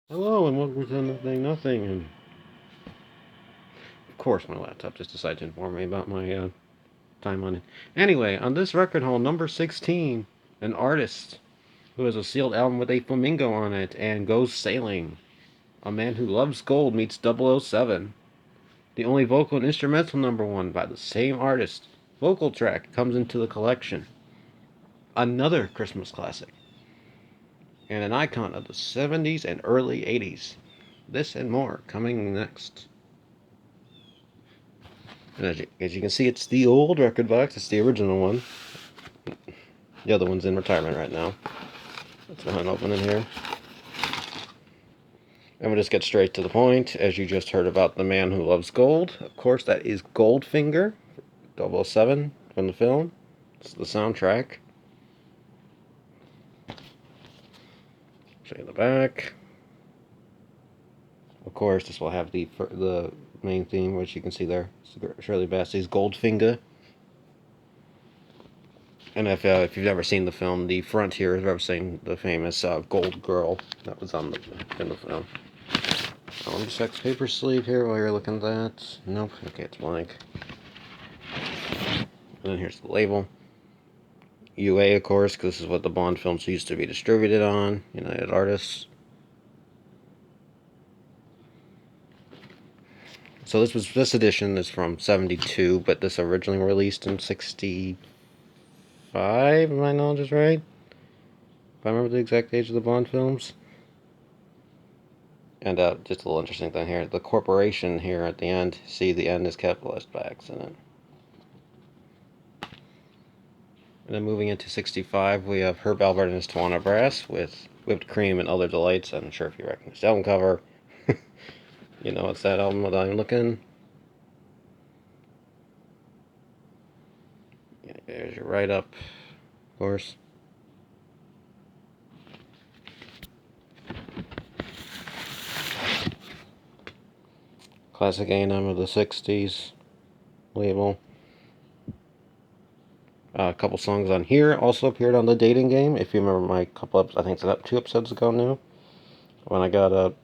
Hello and welcome to Nothing Nothing. And of course, my laptop just decided to inform me about my time on it. Anyway, on this record haul, number 16, an artist who has a sealed album with a flamingo on it and goes sailing. A man who loves gold meets 007. The only vocal and instrumental number one by the same artist. Vocal track comes into the collection. Another Christmas classic. And an icon of the 70s and early 80s. This and more coming next. And as you can see, it's the old record box. It's the original one. The other one's in retirement right now. Let's go ahead and open it here. And we'll just get straight to the point. As you just heard about the man who loves gold. Of course, that is Goldfinger, 007 from the film. It's the soundtrack. Show you the back. Of course, this will have the main theme, which you can see there. Shirley Bassey's Goldfinger. And if you've never seen the film, the front here is referencing the famous Gold Girl that was in the film. Let me check the paper sleeve here while you're looking at that. Nope. Okay, it's blank. And then here's the label. UA, of course, because this is what the Bond films used to be distributed on. United Artists. So this edition is from '72, but this originally released in '65. If my knowledge is right. If I remember the exact age of the Bond films. And just a little interesting thing here. The corporation here at the end, see the end is capitalized by accident. And then moving into '65, we have Herb Alpert and his Tijuana Brass with Whipped Cream and Other Delights. I'm not sure if you recognize the album cover. You know, it's that album that I'm looking. Yeah, there's your write-up, of course. Classic A&M of the '60s label. A couple songs on here also appeared on The Dating Game. If you remember my couple I think it's 2 episodes ago now, when I got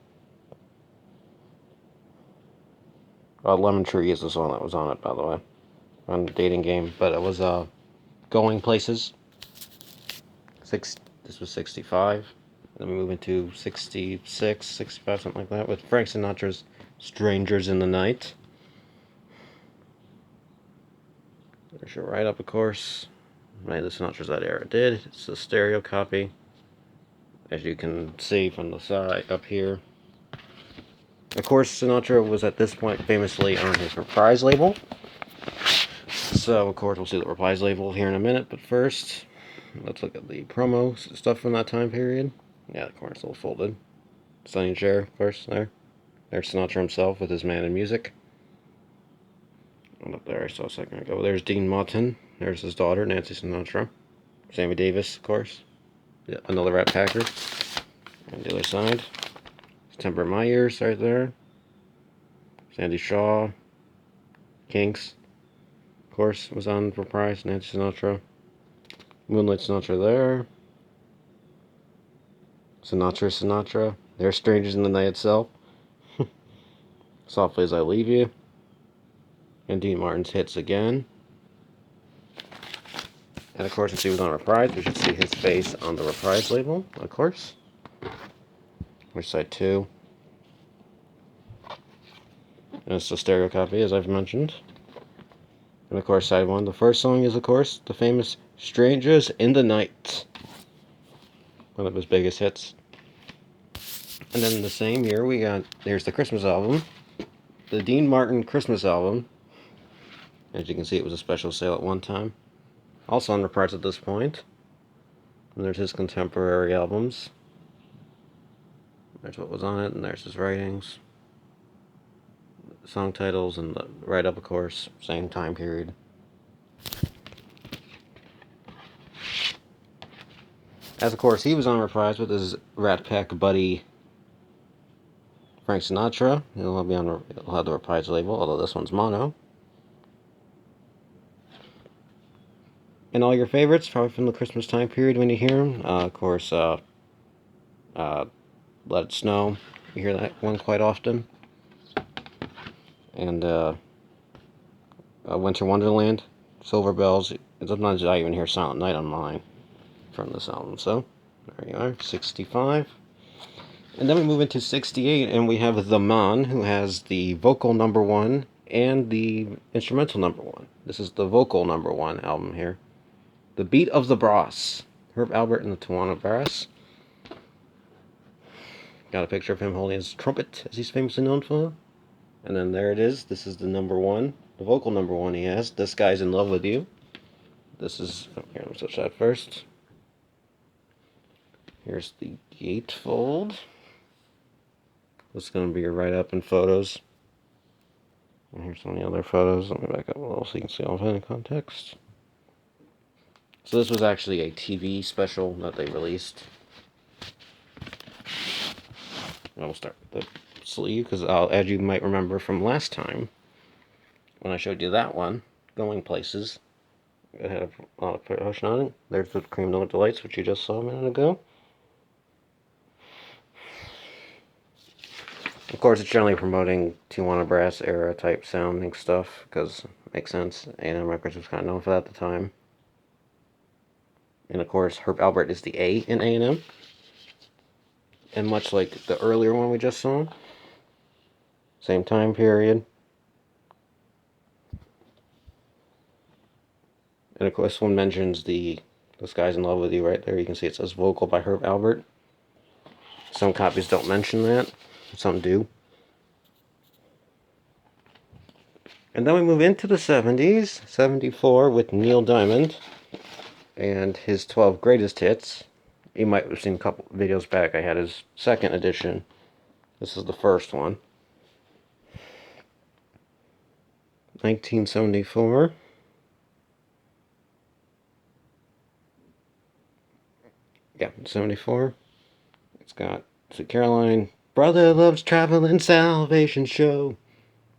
Lemon Tree is the song that was on it, by the way, on The Dating Game. But it was Going Places. This was '65. Then we move into '66, '65, something like that, with Frank Sinatra's Strangers in the Night. There's your write-up, of course. Many of the Sinatras that era did. It's a stereo copy, as you can see from the side up here. Of course, Sinatra was at this point famously on his Reprise label. So, of course, we'll see the Reprise label here in a minute. But first, let's look at the promo stuff from that time period. Yeah, the corner's a little folded. Sonny Cher, of course, there. There's Sinatra himself with his Man in Music. And up there, I saw a second ago. There's Dean Martin. There's his daughter, Nancy Sinatra. Sammy Davis, of course. Yeah, another Rat Packer. On the other side, September in My Ears right there. Sandy Shaw. Kinks, of course, was on Reprise. Nancy Sinatra. Moonlight Sinatra there. Sinatra. There's Strangers in the Night itself. Softly as I Leave You. And Dean Martin's hits again. And of course, since he was on Reprise, we should see his face on the Reprise label, of course. Which side 2. And it's a stereo copy, as I've mentioned. And of course, side 1. The first song is, of course, the famous Strangers in the Night. One of his biggest hits. And then in the same year, there's the Christmas album. The Dean Martin Christmas album. As you can see, it was a special sale at one time. Also on Reprise at this point. And there's his contemporary albums. There's what was on it, and there's his writings. Song titles, and the write-up, of course. Same time period. As, of course, he was on Reprise with his Rat Pack buddy Frank Sinatra. He'll have the Reprise label, although this one's mono. And all your favorites, probably from the Christmas time period when you hear them. Of course, Let It Snow. You hear that one quite often. And Winter Wonderland, Silver Bells. Sometimes I even hear Silent Night on mine from this album. So, there you are, 65. And then we move into 68, and we have The Man, who has the vocal #1 and the instrumental #1. This is the vocal #1 album here. The Beat of the Brass. Herb Alpert and the Tijuana Brass. Got a picture of him holding his trumpet, as he's famously known for. And then there it is. This is the #1, the vocal #1 he has. This Guy's in Love with You. This is, here, let me switch that first. Here's the Gatefold. This is going to be your write-up and photos. And here's some of the other photos. Let me back up a little so you can see all of it in context. So this was actually a TV special that they released. And we'll start with the sleeve, because as you might remember from last time, when I showed you that one, Going Places, it had a lot of promotion on it. There's the Cream Donut Delights, which you just saw a minute ago. Of course, it's generally promoting Tijuana Brass era type sounding stuff, because it makes sense. A&M Records was kind of known for that at the time. And of course, Herb Alpert is the A in A&M. And much like the earlier one we just saw, same time period. And of course, one mentions This Guy's in Love with You right there. You can see it says vocal by Herb Alpert. Some copies don't mention that, some do. And then we move into the 70s, 74, with Neil Diamond and his 12 greatest hits. You might have seen a couple videos back. I had his second edition. This is the first one. 1974. Yeah, 74. It's got Sweet Caroline, Brother Loves Traveling, Salvation Show,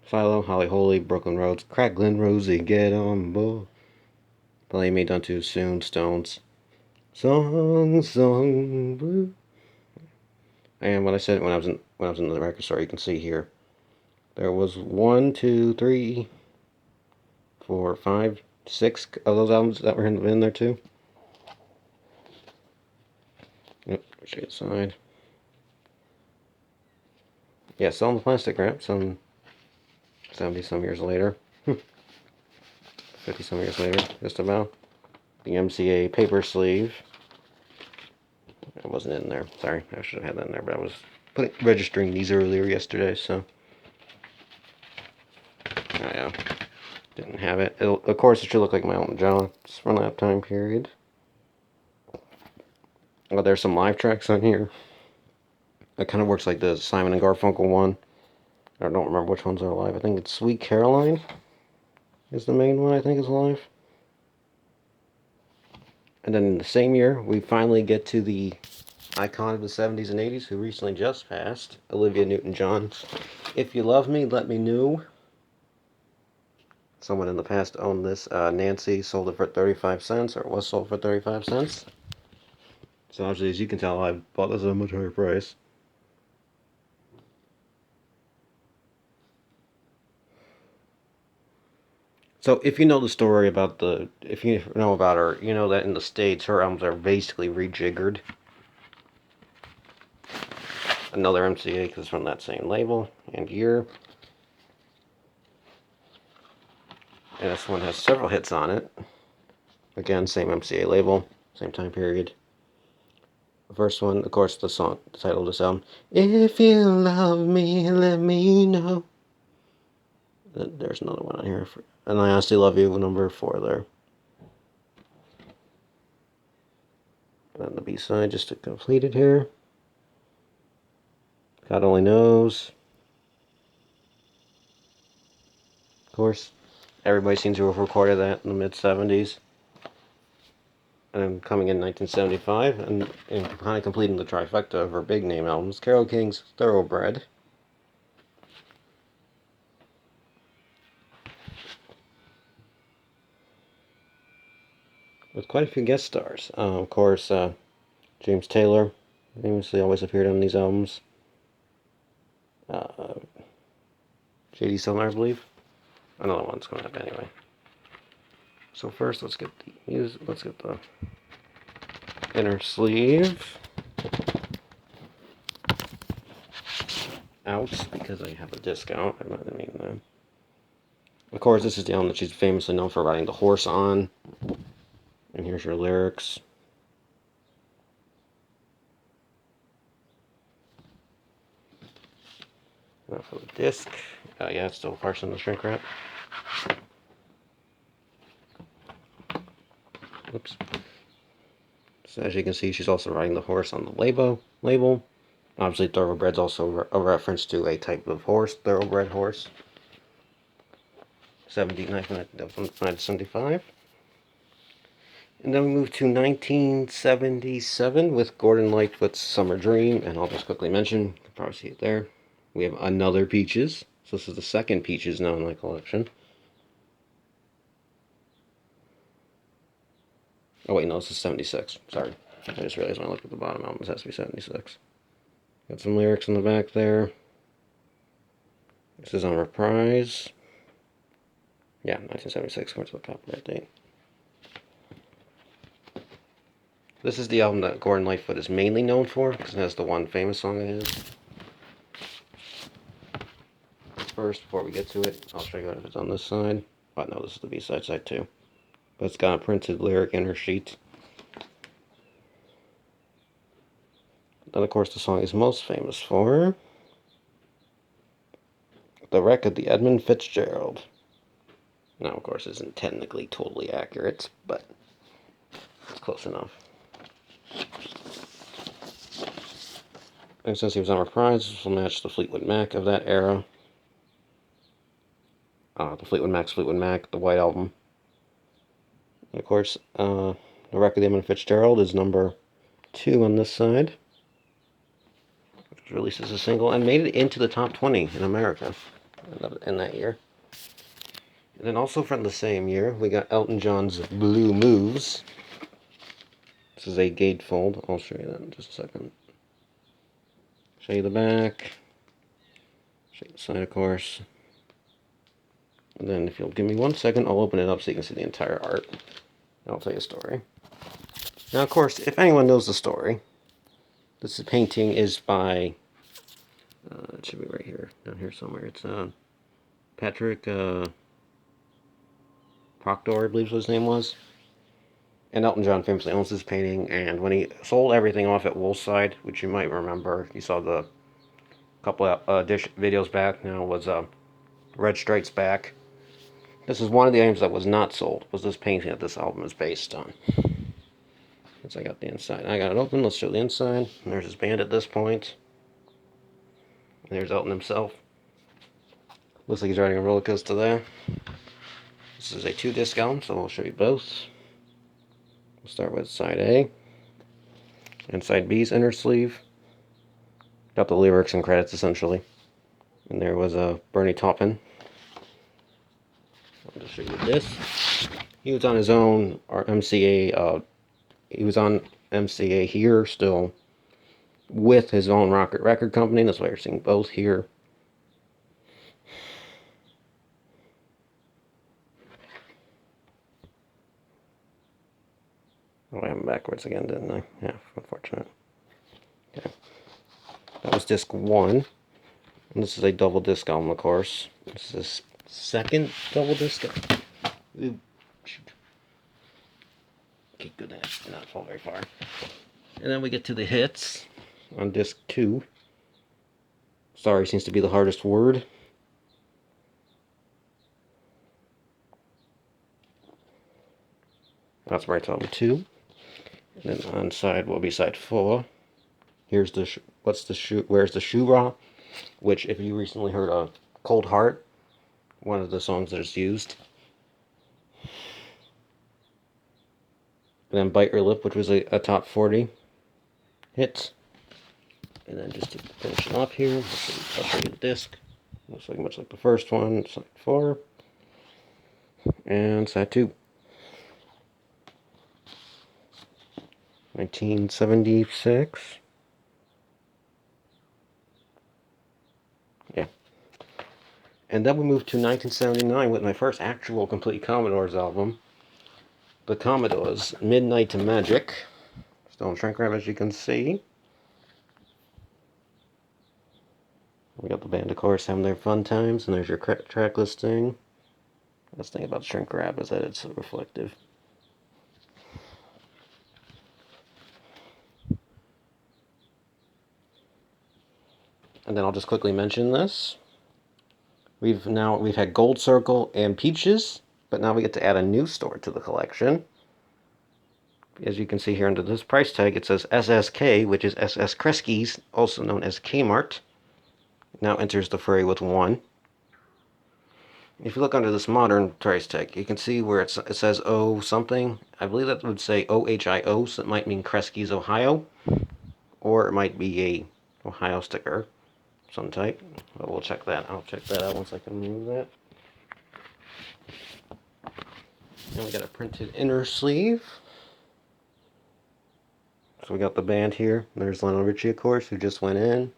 Philo, Holly Holy, Brooklyn Roads, Cracklin' Rosie, Get On Board, Play Me Done Too Soon, Stones, Song Blue. And what I said when I was in the record store, you can see here, there was 1, 2, 3, 4, 5, 6 of those albums that were in there too. Yep, show you the side. Yeah, still in the plastic wrap, some 70-some years later. 50-some years later, just about. The MCA paper sleeve. It wasn't in there. Sorry, I should have had that in there, but I was registering these earlier yesterday, so. Oh, yeah. Didn't have it. Of course, it should look like my Elton John from that time period. Oh, there's some live tracks on here. It kind of works like the Simon and Garfunkel one. I don't remember which ones are live. I think it's Sweet Caroline is the main one I think is live. And then in the same year, we finally get to the icon of the 70s and 80s who recently just passed, Olivia Newton-John. If You Love Me, Let Me Know. Someone in the past owned this. Nancy sold it for 35 cents, or it was sold for 35 cents. So obviously, as you can tell, I bought this at a much higher price. So if you know the story about if you know about her, you know that in the States, her albums are basically rejiggered. Another MCA, because it's from that same label and year. And this one has several hits on it. Again, same MCA label, same time period. The first one, of course, the title of this album, If You Love Me, Let Me Know. There's another one on here. And I Honestly Love You, #4 there. And then the B-side, just to complete it here. God Only Knows. Of course, everybody seems to have recorded that in the mid-70s. And then coming in 1975, and kind of completing the trifecta of her big name albums, Carole King's Thoroughbred. With quite a few guest stars. Of course, James Taylor, Famously always appeared on these albums. J.D. Sumner, I believe. Another one's coming up anyway. So first, let's get the music. Let's get the inner sleeve out because I have a discount. I mean that. Of course, this is the album that she's famously known for riding the horse on. And here's your lyrics. Now for the disc. Yeah, it's still partially in the shrink wrap. Oops. So as you can see, she's also riding the horse on the label. Obviously, Thoroughbred's also a reference to a type of horse, Thoroughbred horse. 1975. And then we move to 1977 with Gordon Lightfoot's Summer Dream, and I'll just quickly mention, you can probably see it there, we have another Peaches. So this is the second Peaches now in my collection. Oh wait, no, this is 76. Sorry. I just realized when I looked at the bottom album, this has to be 76. Got some lyrics in the back there. This is on Reprise. Yeah, 1976, according to the copyright date. This is the album that Gordon Lightfoot is mainly known for, because it has the one famous song of his. First, before we get to it, I'll show you what it's on this side. Oh no, this is the B-side, side 2. But it's got a printed lyric inner sheet. Then, of course, the song is most famous for the wreck of the Edmund Fitzgerald. Now, of course, it isn't technically totally accurate, but it's close enough. And since he was on Reprise, this will match the Fleetwood Mac of that era. The Fleetwood Mac, the White Album. And of course, the wreck of the Edmund Fitzgerald is number 2 on this side. Which was released as a single and made it into the top 20 in America in that year. And then also from the same year, we got Elton John's Blue Moves. This is a gatefold. I'll show you that in just a second. Show you the back. Show you the side, of course. And then if you'll give me 1 second, I'll open it up so you can see the entire art. And I'll tell you a story. Now, of course, if anyone knows the story, this painting is by, it should be right here, down here somewhere. It's Patrick Proctor, I believe his name was. And Elton John famously owns this painting, and when he sold everything off at Woolside, which you might remember, you saw the couple of videos back now, was Red Stripes Back. This is one of the items that was not sold, was this painting that this album is based on. Once I got the inside, I got it open, let's show the inside. And there's his band at this point. And there's Elton himself. Looks like he's riding a roller coaster there. This is a 2-disc album, so I'll show you both. We'll start with side A. And side B's inner sleeve. Got the lyrics and credits, essentially. And there was Bernie Taupin. I'll just show you this. He was on his own MCA. He was on MCA here still with his own record company. That's why you're seeing both here. Oh, I went backwards again, didn't I? Yeah, unfortunate. Okay. That was disc 1. And this is a double disc album, of course. This is his second double disc album. Ooh, shoot. Okay, good, that did not fall very far. And then we get to the hits on disc 2. Sorry seems to be the hardest word. That's Bright Album 2. And then on side will be side 4. Here's the where's the Shoorah, which if you recently heard of Cold Heart, one of the songs that is used. And then Bite Your Lip, which was a top 40 hit. And then just to finish it off here, I'll show you the disc. Looks like much like the first one, side 4. And side 2. 1976. And then we moved to 1979 with my first actual complete Commodores album, the Commodores, Midnight to Magic. Still in shrink wrap, as you can see. We got the band, of course, having their fun times, and there's your track listing. That's the thing about shrink wrap is that it's reflective. And then I'll just quickly mention this. We've had Gold Circle and Peaches, but now we get to add a new store to the collection. As you can see here under this price tag, it says SSK, which is S.S.Kresge's, also known as Kmart. Now enters the fray with 1. If you look under this modern price tag, you can see where it says O something. I believe that would say OHIO, so it might mean Kresge's Ohio, or it might be a Ohio sticker, some type. But we'll check that. I'll check that out once I can remove that. And we got a printed inner sleeve. So we got the band here. There's Lionel Richie, of course, who just went in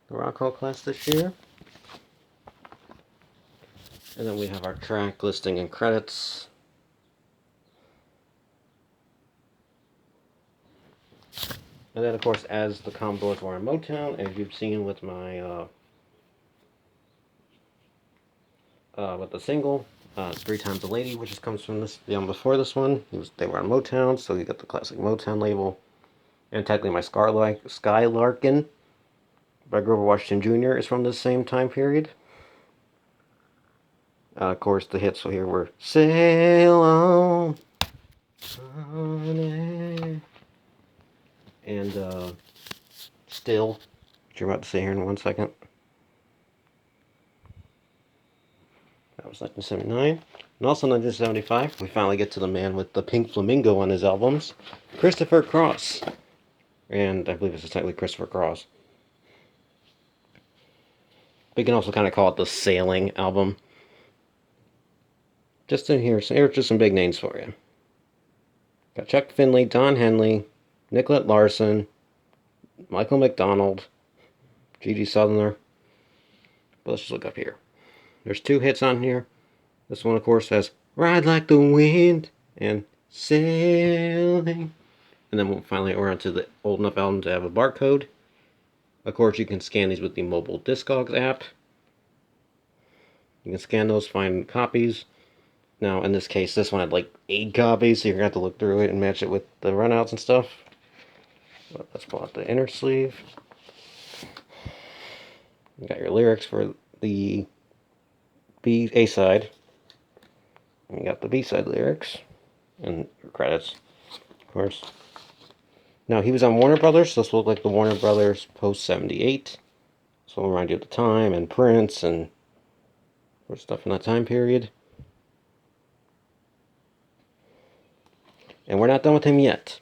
the Rock Hall class this year. And then we have our track listing and credits. And then, of course, as the Commodores were in Motown, as you've seen with my with the single, 3 Times a Lady, which comes from the album before this one. They were on Motown, so you got the classic Motown label. And technically my Skylarkin by Grover Washington Jr. is from the same time period. Of course, the hits here were Sail On, Honey, and Still, which you're about to see here in 1 second. That was 1979. And also in 1975, we finally get to the man with the pink flamingo on his albums, Christopher Cross. And I believe it's technically Christopher Cross. We can also kind of call it the Sailing album. Just in here, so here's just some big names for you. Got Chuck Finley, Don Henley, Nicolette Larson, Michael McDonald, Gigi Southerner. But let's just look up here. There's 2 hits on here. This one, of course, has Ride Like the Wind and Sailing. And then we're on to the old enough album to have a barcode. Of course, you can scan these with the mobile Discogs app. You can scan those, find copies. Now, in this case, this one had like 8 copies, so you're going to have to look through it and match it with the runouts and stuff. But let's pull out the inner sleeve. You got your lyrics for the A side. And you got the B side lyrics and your credits, of course. Now, he was on Warner Brothers, so this will look like the Warner Brothers post 78. So it'll remind you of the time and Prince and stuff in that time period. And we're not done with him yet.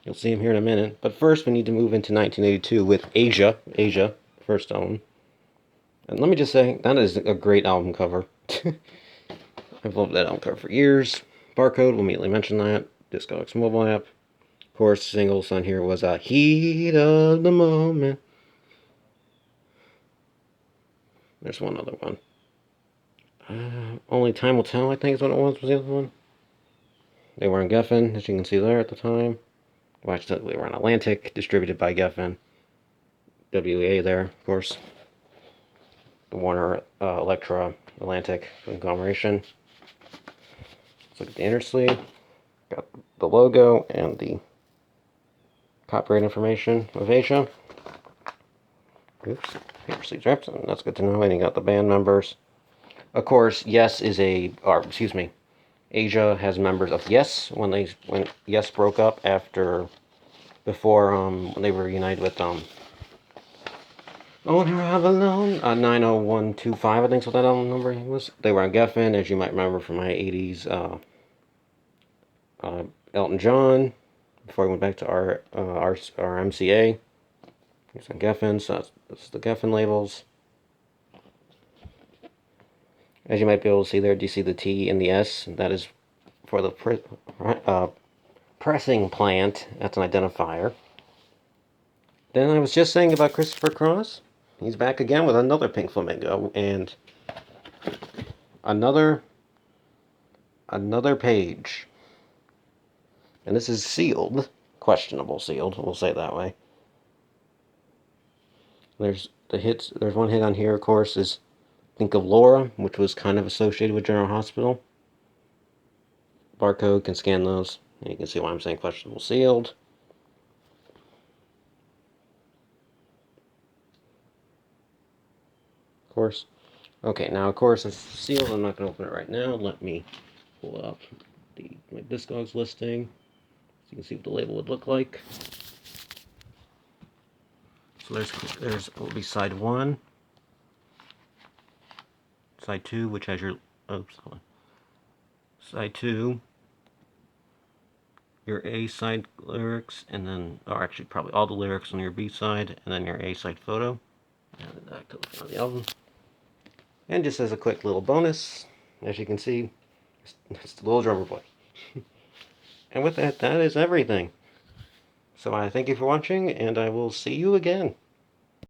You'll see him here in a minute. But first, we need to move into 1982 with Asia, first album. And let me just say, that is a great album cover. I've loved that album cover for years. Barcode, we'll immediately mention that. Discogs mobile app. Of course, singles on here was Heat of the Moment. There's one other one. Only Time Will Tell, I think is what it was the other one. They were on Geffen, as you can see there at the time. Well, actually, they were on Atlantic, distributed by Geffen. WEA there, of course. The Warner Elektra Atlantic conglomeration. Let's look at the inner sleeve. Got the logo and the copyright information of Asia. Oops, paper sleeves wrapped, and that's good to know. And you got the band members. Of course, Asia has members of Yes when Yes broke up before when they were united with Owner of Alone 90125, I think is what that album number was. They were on Geffen, as you might remember from my 80s. Elton John before he went back to our MCA. He's on Geffen, so that's the Geffen labels. As you might be able to see there, do you see the T and the S? That is for the pressing plant. That's an identifier. Then I was just saying about Christopher Cross. He's back again with another pink flamingo. And Another page. And this is sealed. Questionable sealed, we'll say it that way. There's one hit on here, of course, is think of Laura, which was kind of associated with General Hospital. Barcode, can scan those. And you can see why I'm saying questionable sealed. Of course. Okay, now of course it's sealed. I'm not going to open it right now. Let me pull up my Discogs listing so you can see what the label would look like. So there's will be side 1, side 2, which has your side 2, your A side lyrics, and then, or actually probably all the lyrics on your B side, and then your A side photo, and back to the front of the album. And just as a quick little bonus, as you can see, it's the little drummer boy. And with that, that is everything. So I thank you for watching, and I will see you again.